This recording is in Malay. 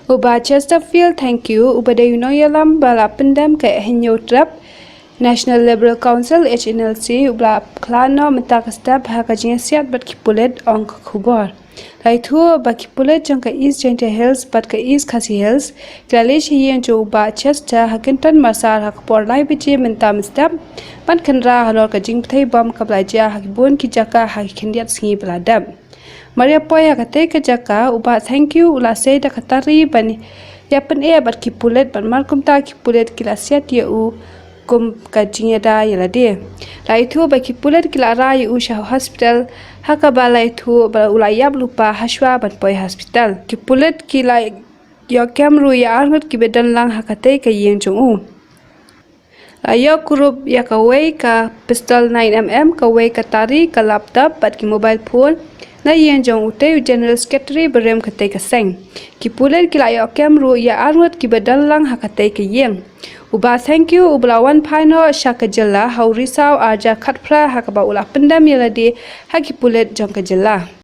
Uba Cherishterfield Thangkhiew uba de Nongialam bala pendam ke HNLC National Liberal Council HNLC ubla Khlad no metakastap hakajing siat bat kipulet ong khubor. Laithu ba kipulet jong ka East Gentle Hills bat ka East Khasi Hills klalish hien jo uba Chester hakintan masar hakpor lai bichi mentam stap ban khandra halor ka jing thai bam kablaja hakibun ki jaka hakindiat singi beladam. Maria poya kate ke jaka uba Thangkhiew ula sei da katari bani yapan bat kipulet ban markum ta kipulet kilasiat ya u kum kajinya da yalade laitu ba kipulet kilara ya u shah hospital hakaba laitu ba ula yab lupa haswa ban poi hospital kipulet kila ya kamru ya arnut kibedan lang hakate ka yen jong u ayo kurup ya kawai ka pistol 9mm kawai ka tari ka laptop bat ki mobile phone na yen jong ute general secretary Barim kate ka seng kipulet kila ya kamru ya arnut kibedan lang hakate ka yen uba Thangkhiew ublawan phaino shakajalla haurisau arja khatphra hakaba ula pendam yalade hakipulet jong kajalla